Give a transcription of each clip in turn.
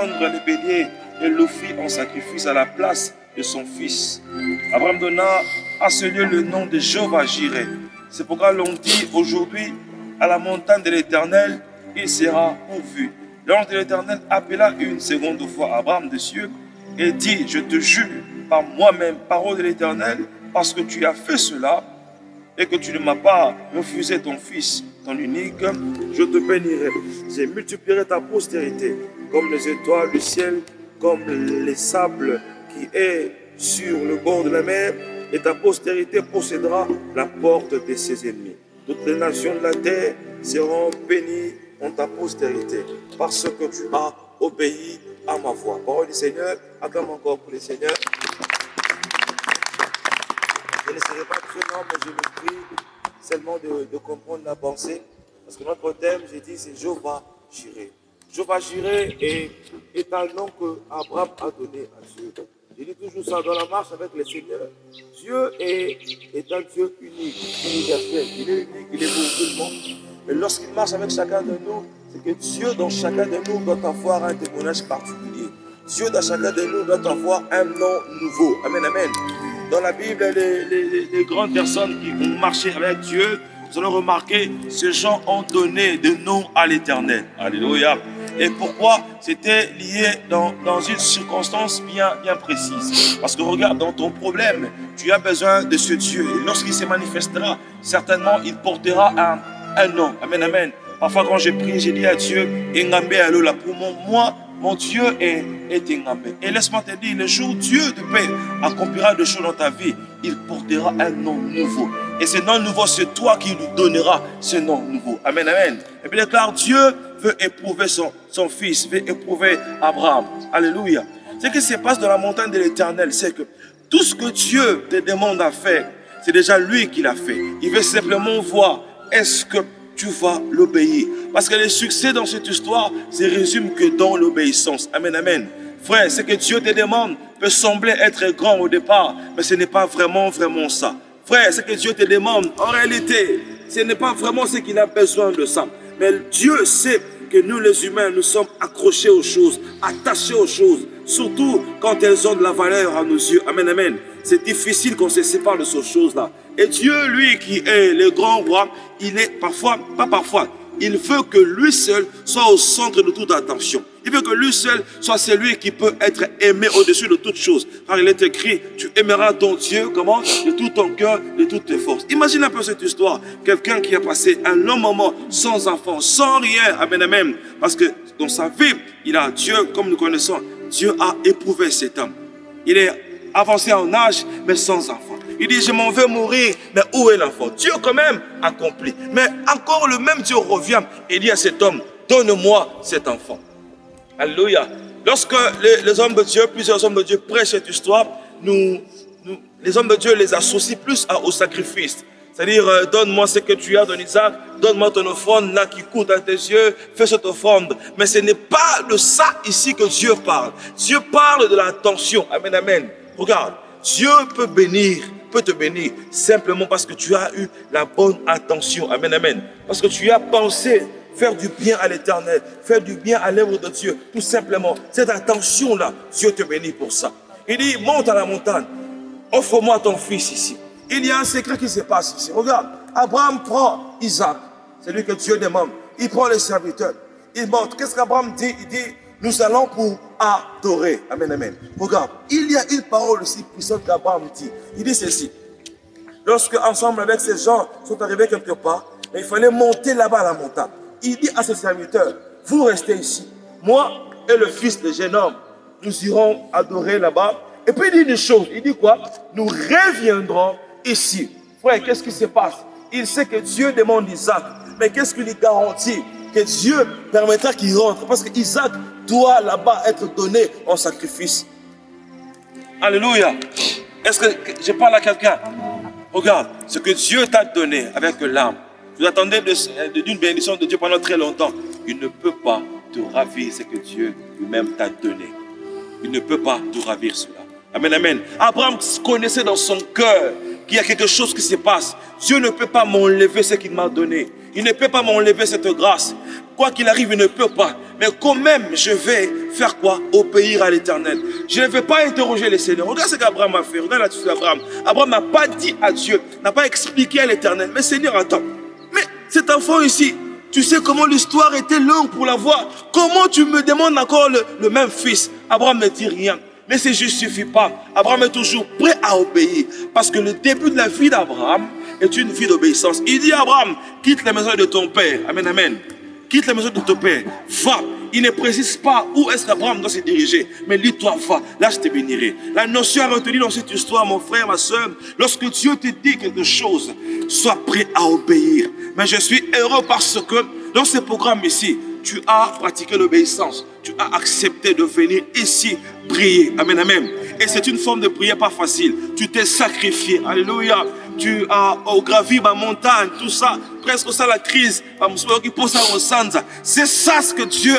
prendre les béliers et l'offrit en sacrifice à la place de son fils. Abraham donna à ce lieu le nom de Jéhovah-Jireh. C'est pourquoi l'on dit aujourd'hui, à la montagne de l'Éternel, il sera pourvu. L'ange de l'Éternel appela une seconde fois Abraham des cieux et dit, je te jure par moi-même, parole de l'Éternel, parce que tu as fait cela et que tu ne m'as pas refusé ton fils, ton unique, je te bénirai. Je multiplierai ta postérité comme les étoiles du ciel, comme les sables qui est sur le bord de la mer, et ta postérité possédera la porte de ses ennemis. Toutes les nations de la terre seront bénies en ta postérité, parce que tu as obéi à ma voix. Parole du Seigneur, acclame encore pour le Seigneur. Je ne serai pas très long, mais je me prie seulement de comprendre la pensée, parce que notre thème, j'ai dit, c'est Jéhovah-Jireh. Jéhovah-Jireh est un nom que Abraham a donné à Dieu. Je dis toujours ça dans la marche avec le Seigneur. Dieu est un Dieu unique, universel. Il est unique, il est pour tout le monde. Mais lorsqu'il marche avec chacun de nous, c'est que Dieu dans chacun de nous doit avoir un témoignage particulier. Dieu dans chacun de nous doit avoir un nom nouveau. Amen, amen. Dans la Bible, les grandes personnes qui ont marché avec Dieu, vous allez remarquer, ces gens ont donné des noms à l'Éternel. Alléluia. Et pourquoi? C'était lié dans une circonstance bien précise. Parce que regarde, dans ton problème, tu as besoin de ce Dieu. Et lorsqu'il se manifestera, certainement, il portera un nom. Amen, amen. Parfois, quand je prie, j'ai dit à Dieu, Engambé Alola, pour mon Dieu est Engambé. Et laisse-moi te dire, le jour où Dieu de paix accomplira des choses dans ta vie, il portera un nom nouveau. Et ce nom nouveau, c'est toi qui lui donneras ce nom nouveau. Amen, amen. Et puis déclare, Dieu veut éprouver son fils, veut éprouver Abraham. Alléluia. Ce qui se passe dans la montagne de l'Éternel, c'est que tout ce que Dieu te demande à faire, c'est déjà lui qui l'a fait. Il veut simplement voir, est-ce que tu vas l'obéir? Parce que le succès dans cette histoire se résume que dans l'obéissance. Amen, amen. Frère, ce que Dieu te demande peut sembler être grand au départ, mais ce n'est pas vraiment ça. Frère, ce que Dieu te demande, en réalité, ce n'est pas vraiment ce qu'il a besoin de ça. Mais Dieu sait que nous les humains, nous sommes accrochés aux choses, attachés aux choses, surtout quand elles ont de la valeur à nos yeux. Amen, amen. C'est difficile qu'on se sépare de ces choses-là. Et Dieu, lui qui est le grand roi, il est parfois, pas parfois, il veut que lui seul soit au centre de toute attention. Il veut que lui seul soit celui qui peut être aimé au-dessus de toute chose. Car il est écrit, tu aimeras ton Dieu, comment? De tout ton cœur, de toutes tes forces. Imagine un peu cette histoire. Quelqu'un qui a passé un long moment sans enfant, sans rien. Amen, amen. Parce que dans sa vie, il a Dieu, comme nous connaissons, Dieu a éprouvé cet homme. Il est avancé en âge, mais sans enfant. Il dit, je m'en vais mourir, mais où est l'enfant? Dieu quand même accompli. Mais encore le même Dieu revient et dit à cet homme, donne-moi cet enfant. Alléluia. Lorsque les hommes de Dieu, plusieurs hommes de Dieu prêchent cette histoire, les hommes de Dieu les associent plus au sacrifice. C'est-à-dire, donne-moi ce que tu as, don Isaac, donne-moi ton offrande là qui coûte à tes yeux, fais cette offrande. Mais ce n'est pas de ça ici que Dieu parle. Dieu parle de l'attention. Amen, amen. Regarde, Dieu peut te bénir simplement parce que tu as eu la bonne attention. Amen, amen. Parce que tu as pensé faire du bien à l'Éternel, faire du bien à l'œuvre de Dieu, tout simplement. Cette attention-là, Dieu te bénit pour ça. Il dit, monte à la montagne, offre-moi ton fils ici. Il y a un secret qui se passe ici. Regarde, Abraham prend Isaac, c'est lui que Dieu demande. Il prend les serviteurs, il monte. Qu'est-ce qu'Abraham dit? Il dit, nous allons pour adorer. Amen, amen. Regarde, il y a une parole aussi puissante qu'Abraham dit. Il dit ceci. Lorsque, ensemble avec ces gens, sont arrivés quelque part, il fallait monter là-bas à la montagne. Il dit à ses serviteurs, vous restez ici. Moi et le fils de jeune homme, nous irons adorer là-bas. Et puis il dit une chose. Il dit quoi? Nous reviendrons ici. Frère, qu'est-ce qui se passe? Il sait que Dieu demande Isaac. Mais qu'est-ce qu'il lui garantit? Que Dieu permettra qu'il rentre. Parce qu'Isaac doit là-bas être donné en sacrifice. Alléluia. Est-ce que je parle à quelqu'un? Regarde, ce que Dieu t'a donné avec l'âme. Vous attendez d'une bénédiction de Dieu pendant très longtemps. Il ne peut pas te ravir ce que Dieu lui-même t'a donné. Il ne peut pas te ravir cela. Amen, amen. Abraham connaissait dans son cœur qu'il y a quelque chose qui se passe. Dieu ne peut pas m'enlever ce qu'il m'a donné. Il ne peut pas m'enlever cette grâce. Quoi qu'il arrive, il ne peut pas. mais quand même, je vais faire quoi? Obéir à l'Éternel. Je ne vais pas interroger le Seigneur. Regarde ce qu'Abraham a fait. Regarde là-dessus Abraham. Abraham n'a pas dit à Dieu, n'a pas expliqué à l'Éternel. Mais Seigneur, attends. Mais cet enfant ici, tu sais comment l'histoire était longue pour l'avoir. Comment tu me demandes encore le même fils? Abraham ne dit rien. Mais ça ne suffit pas. Abraham est toujours prêt à obéir. Parce que le début de la vie d'Abraham est une vie d'obéissance. Il dit à Abraham, quitte la maison de ton père. Amen, amen. Quitte la maison de ton père. Va. Il ne précise pas où est-ce qu'Abraham doit se diriger. Mais lui, toi, va. Là, je te bénirai. La notion à retenir dans cette histoire, mon frère, ma soeur, lorsque Dieu te dit quelque chose, sois prêt à obéir. Mais je suis heureux parce que dans ce programme ici, tu as pratiqué l'obéissance. Tu as accepté de venir ici prier. Amen, amen. Et c'est une forme de prière pas facile. Tu t'es sacrifié. Alléluia. Tu as gravi ma montagne, tout ça. Presque ça la crise. C'est ça ce que Dieu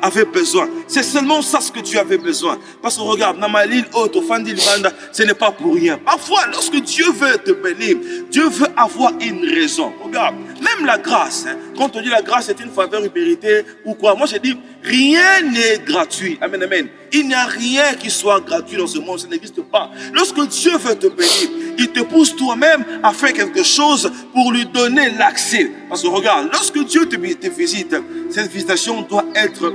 avait besoin. C'est seulement ça ce que Dieu avait besoin. Parce que regarde, dans ma ligne haute, au Fandi Libanda, ce n'est pas pour rien. Parfois, lorsque Dieu veut te bénir, Dieu veut avoir une raison. Regarde, même la grâce. Hein, quand on dit la grâce est une faveur méritée ou quoi, moi je dis, rien n'est gratuit. Amen, amen. Il n'y a rien qui soit gratuit dans ce monde, ça n'existe pas. Lorsque Dieu veut te bénir, il te pousse toi-même à faire quelque chose pour lui donner l'accès. Parce que regarde, lorsque Dieu te visite, cette visitation doit être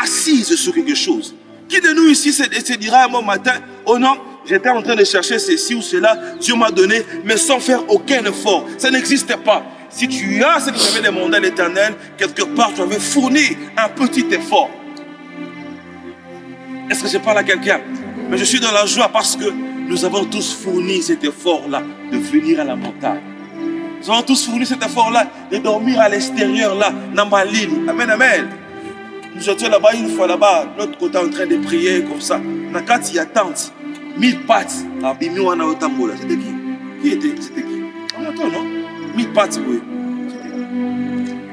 assise sur quelque chose. Qui de nous ici se dira un bon matin, oh non, j'étais en train de chercher ceci ou cela, Dieu m'a donné, mais sans faire aucun effort. Ça n'existe pas. Si tu as ce que tu avais demandé à l'Éternel, quelque part tu avais fourni un petit effort. Est-ce que je parle à quelqu'un? Mais je suis dans la joie parce que nous avons tous fourni cet effort-là de venir à la montagne. Nous avons tous fourni cet effort-là de dormir à l'extérieur, là, dans ma ligne. Amen, amen. Nous étions là-bas une fois, là-bas, de l'autre côté, en train de prier comme ça. Quand il y a tente, 1000 pattes, c'était qui? Qui était? C'était qui? Attends, non? 1000 pattes, oui.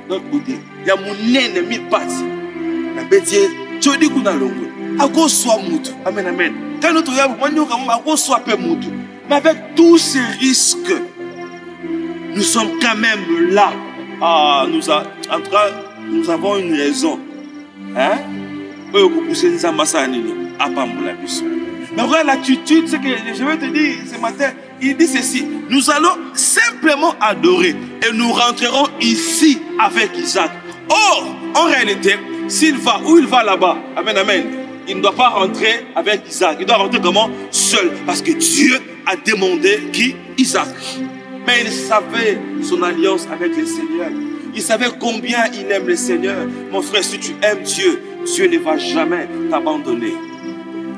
De l'autre côté, il y a mon naine, 1000 pattes. La bête, tu dis qu'on a l'ongle. Amen, amen. Quand notre mais avec tous ces risques, nous sommes quand même là. En tout cas, nous avons une raison. Hein? Mais voilà l'attitude, c'est que je vais te dire ce matin, il dit ceci. Nous allons simplement adorer et nous rentrerons ici avec Isaac. Or, en réalité, s'il va où il va là-bas, amen, amen. Il ne doit pas rentrer avec Isaac. Il doit rentrer comment? Seul. Parce que Dieu a demandé qui? Isaac. Mais il savait son alliance avec le Seigneur. Il savait combien il aime le Seigneur. Mon frère, si tu aimes Dieu, Dieu ne va jamais t'abandonner.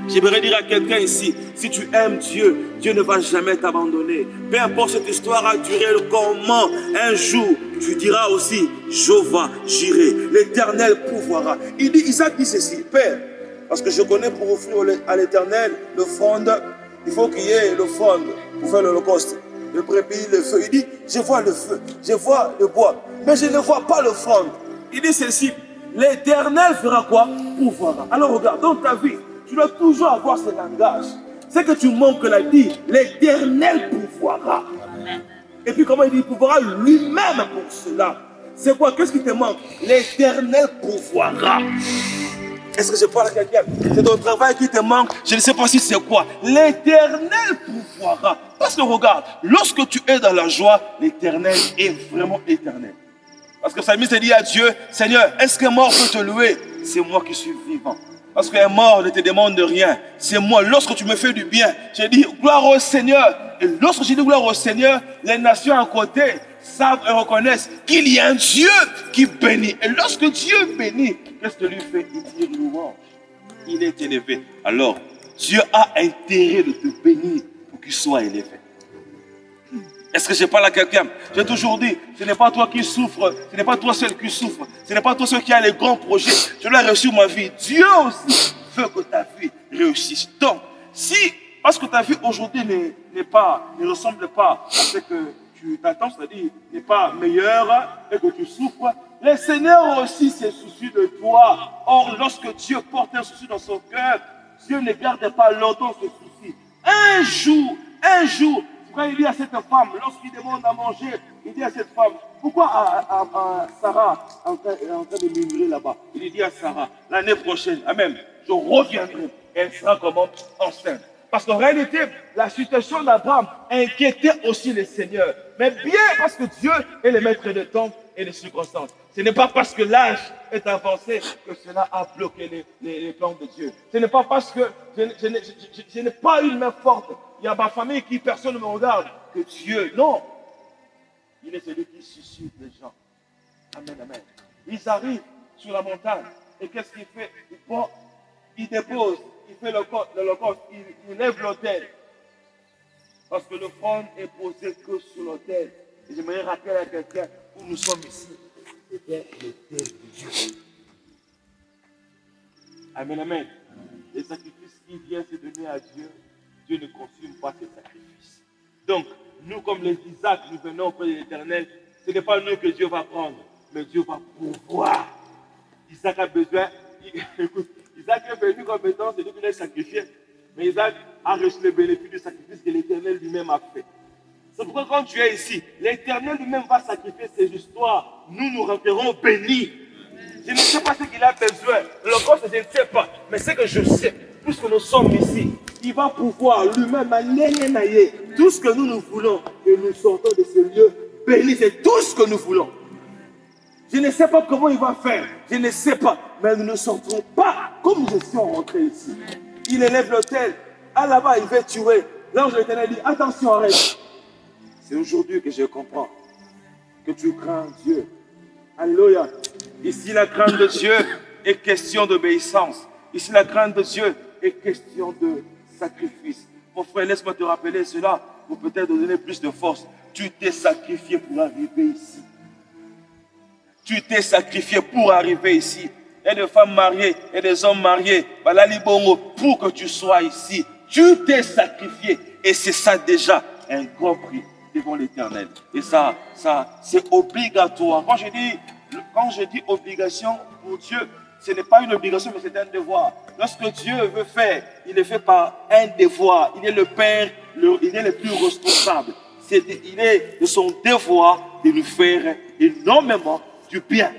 J'aimerais dire à quelqu'un ici, si tu aimes Dieu, Dieu ne va jamais t'abandonner. Peu importe cette histoire a duré comment, un jour, tu diras aussi, Jéhovah, j'irai, l'Éternel pourvoira. Isaac dit ceci, Père, parce que je connais pour offrir à l'Éternel l'offrande, il faut qu'il y ait l'offrande pour faire l'holocauste. Le prépays, le feu. Il dit, je vois le feu, je vois le bois, mais je ne vois pas l'offrande. Il dit ceci, l'Éternel fera quoi? Pourvoira. Alors regarde, dans ta vie, tu dois toujours avoir ce langage. C'est que tu manques la dit, l'Éternel pourvoira. Et puis comment il dit, il pourvoira lui-même pour cela. C'est quoi? Qu'est-ce qui te manque? L'Éternel pourvoira. Est-ce que je parle à quelqu'un? C'est ton travail qui te manque. Je ne sais pas si c'est quoi. L'Éternel pourvoira. Parce que regarde, lorsque tu es dans la joie, l'Éternel est vraiment éternel. Parce que Psalmiste dit à Dieu, Seigneur, est-ce qu'un mort peut te louer? C'est moi qui suis vivant. Parce qu'un mort ne te demande de rien. C'est moi. Lorsque tu me fais du bien, je dis gloire au Seigneur. Et lorsque je dis gloire au Seigneur, les nations à côté savent et reconnaissent qu'il y a un Dieu qui bénit. Et lorsque Dieu bénit, qu'est-ce que lui fait? Il dit louange. Il est élevé. Alors, Dieu a intérêt de te bénir pour qu'il soit élevé. Est-ce que je parle à quelqu'un? J'ai toujours dit, ce n'est pas toi qui souffres, ce n'est pas toi seul qui souffre, ce n'est pas toi seul qui a les grands projets. Je l'ai reçu ma vie. Dieu aussi veut que ta vie réussisse. Donc, si, parce que ta vie aujourd'hui ne ressemble pas à ce que tu t'attends, c'est-à-dire n'est pas meilleure et que tu souffres, le Seigneur aussi se soucie de toi. Or, lorsque Dieu porte un souci dans son cœur, Dieu ne garde pas longtemps ce souci. Un jour, Frère, il dit à cette femme, lorsqu'il demande à manger, il dit à cette femme, pourquoi Sarah est en train de murmurer là-bas? Il dit à Sarah, l'année prochaine, amen, je reviendrai. Elle sera comment? Enceinte. Parce qu'en réalité, la situation d'Abraham inquiétait aussi le Seigneur. Mais bien parce que Dieu est le maître de temps et des circonstances. Ce n'est pas parce que l'âge est avancé que cela a bloqué les plans de Dieu. Ce n'est pas parce que je n'ai pas une main forte. Il y a ma famille qui personne ne me regarde. Que Dieu, non. Il est celui qui suscite les gens. Amen, amen. Ils arrivent sur la montagne. Et qu'est-ce qu'il fait? Il dépose, il fait l'holocauste, il lève l'autel. Parce que l'offrande est posée que sur l'autel. Et j'aimerais rappeler à quelqu'un où nous sommes ici. C'était l'autel de Dieu. Amen, amen. Les sacrifices qui viennent se donner à Dieu, Dieu ne consume pas ces sacrifices. Donc, nous, comme les Isaac, nous venons auprès de l'Éternel. Ce n'est pas nous que Dieu va prendre, mais Dieu va pouvoir. Isaac a besoin. Écoute, Isaac est venu comme étant celui qui l'a sacrifié. Mais Isaac a reçu le bénéfice du sacrifice que l'Éternel lui-même a fait. C'est pourquoi quand tu es ici, l'Éternel lui-même va sacrifier ses histoires. Nous rentrerons bénis. Je ne sais pas ce qu'il a besoin. L'holocauste, je ne sais pas. Mais ce que je sais, puisque nous sommes ici, il va pouvoir lui-même, tout ce que nous voulons, que nous sortons de ce lieu béni. C'est tout ce que nous voulons. Je ne sais pas comment il va faire. Je ne sais pas. Mais nous ne sortirons pas comme je suis rentré ici. Il élève l'autel. À là-bas, il va tuer. L'ange de l'Éternel dit, attention, arrête. C'est aujourd'hui que je comprends que tu crains Dieu. Alléluia. Ici, la crainte de Dieu est question d'obéissance. Ici, la crainte de Dieu est question de sacrifice. Mon frère, laisse-moi te rappeler cela pour peut-être te donner plus de force. Tu t'es sacrifié pour arriver ici. Tu t'es sacrifié pour arriver ici. Il y a des femmes mariées et des hommes mariés. Pour que tu sois ici. Tu t'es sacrifié. Et c'est ça déjà un grand prix devant l'Éternel. Et ça c'est obligatoire. Quand je dis obligation pour Dieu, ce n'est pas une obligation, mais c'est un devoir. Lorsque Dieu veut faire, il le fait par un devoir. Il est le Père, il est le plus responsable. Il est de son devoir de nous faire énormément du bien.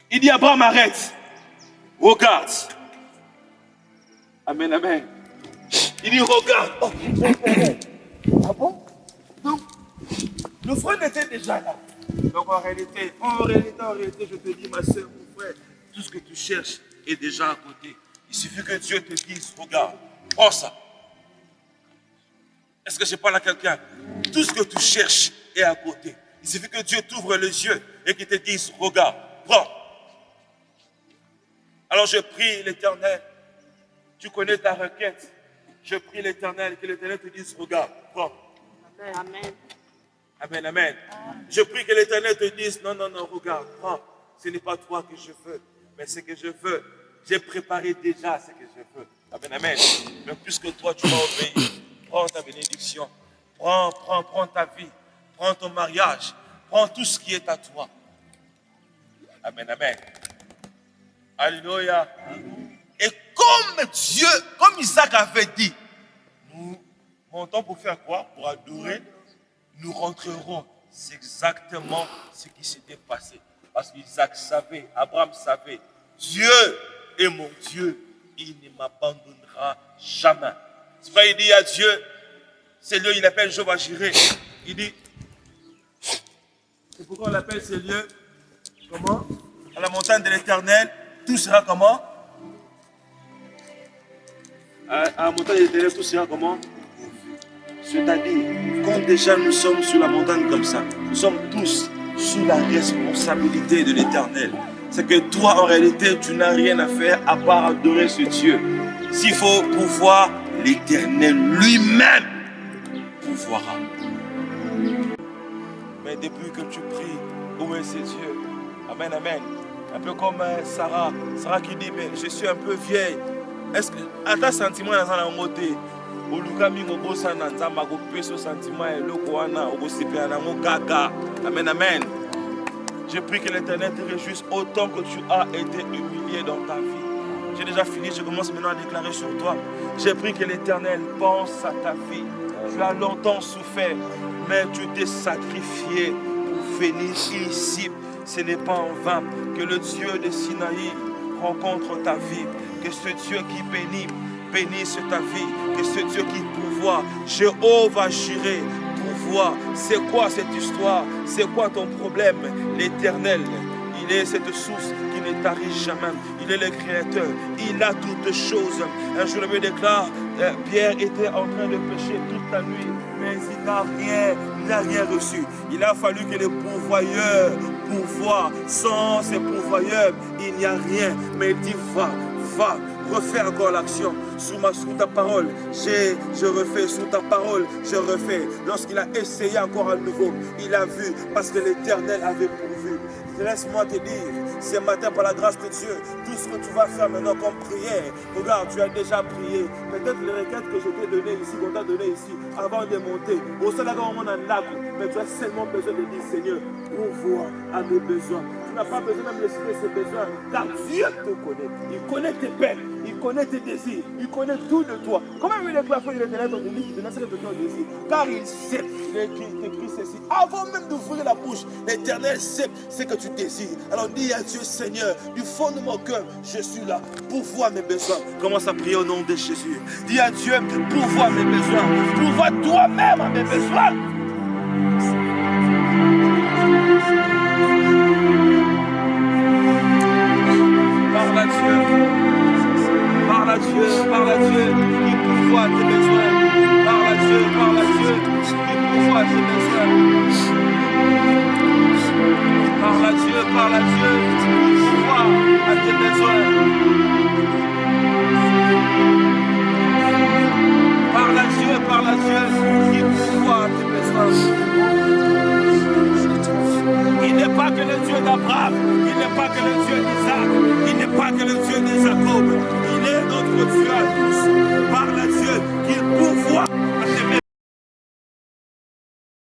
Il dit, Abraham, arrête. Regarde. Amen, amen. Il dit, regarde. Oh, ah bon? Donc, le frère était déjà là. Donc, en réalité, je te dis, ma soeur, mon frère, tout ce que tu cherches est déjà à côté. Il suffit que Dieu te dise, regarde, prends ça. Est-ce que je parle à quelqu'un? Tout ce que tu cherches est à côté. Il suffit que Dieu t'ouvre les yeux et qu'il te dise, regarde, prends. Alors je prie l'Éternel. Tu connais ta requête. Je prie l'Éternel, que l'Éternel te dise, regarde, prends. Amen. Amen. Amen, amen. Je prie que l'Éternel te dise, non, regarde, prends. Ce n'est pas toi que je veux, mais ce que je veux. J'ai préparé déjà ce que je veux. Amen, amen. Mais puisque toi, tu m'as obéi, prends ta bénédiction. Prends ta vie. Prends ton mariage. Prends tout ce qui est à toi. Amen, amen. Alléluia. Et comme Dieu, comme Isaac avait dit, nous montons pour faire quoi? Pour adorer. Nous rentrerons. C'est exactement ce qui s'était passé. Parce qu'Isaac savait, Abraham savait, Dieu est mon Dieu. Il ne m'abandonnera jamais. C'est pas il dit à Dieu, c'est lieu, il appelle Jéhovah Jireh. Il dit, c'est pourquoi on l'appelle ce lieu, comment? À la montagne de l'Éternel, tout sera comment? À la montagne de l'Éternel, tout sera comment? C'est-à-dire, quand déjà nous sommes sur la montagne comme ça, nous sommes tous sous la responsabilité de l'Éternel. C'est que toi, en réalité, tu n'as rien à faire à part adorer ce Dieu. S'il faut pouvoir, l'Éternel lui-même pouvoira. Mais depuis que tu pries, où est ce Dieu? Amen, amen. Un peu comme Sarah qui dit, mais je suis un peu vieille. Est-ce que, à ta sentiment dans la montée, amen, amen. Je prie que l'Éternel te réjouisse autant que tu as été humilié dans ta vie. J'ai déjà fini, je commence maintenant à déclarer sur toi. J'ai pris que l'Éternel pense à ta vie. Tu as longtemps souffert, mais tu t'es sacrifié pour venir ici. Ce n'est pas en vain que le Dieu de Sinaï rencontre ta vie. Que ce Dieu qui bénit, bénisse ta vie. Que ce Dieu qui pourvoit, Jéhovah Jireh, pourvoit. C'est quoi cette histoire? C'est quoi ton problème? L'Éternel, il est cette source qui ne tarit jamais. Il est le Créateur. Il a toutes choses. Un jour, il me déclare, Pierre était en train de pécher toute la nuit, mais il n'a rien reçu. Il a fallu que les pourvoyeurs pourvoient. Sans ces pourvoyeurs, il n'y a rien. Mais il dit, va, refais encore l'action. Sous ta parole, je refais. Sous ta parole, je refais. Lorsqu'il a essayé encore à nouveau, il a vu, parce que l'Éternel avait pourvu. Laisse-moi te dire, ce matin, par la grâce de Dieu, tout ce que tu vas faire maintenant comme prière, regarde, tu as déjà prié. Peut-être les requêtes que je t'ai données ici, qu'on t'a données ici, avant de monter, au sein d'un moment dans le lac, mais tu as seulement besoin de dire, Seigneur, pourvois à mes besoins. Tu n'as pas besoin même de citer ses besoins, car Dieu te connaît. Il connaît tes peines, il connaît tes désirs, il connaît tout de toi. Comment il déclare il est dans ton livre, il donne ce que ton désir, car il sait, il écrit ceci. Avant même d'ouvrir la bouche, l'Éternel sait ce que tu désires. Alors dis à Dieu, Seigneur, du fond de mon cœur, je suis là, pourvois mes besoins. Commence à prier au nom de Jésus. Dis à Dieu, pourvois mes besoins, pourvois toi-même à mes besoins. Parle à Dieu, parle à Dieu, parle à Dieu, il pourvoit tes besoins. Parle à Dieu, il pourvoit tes besoins. Parle à Dieu, il pourvoit à tes besoins.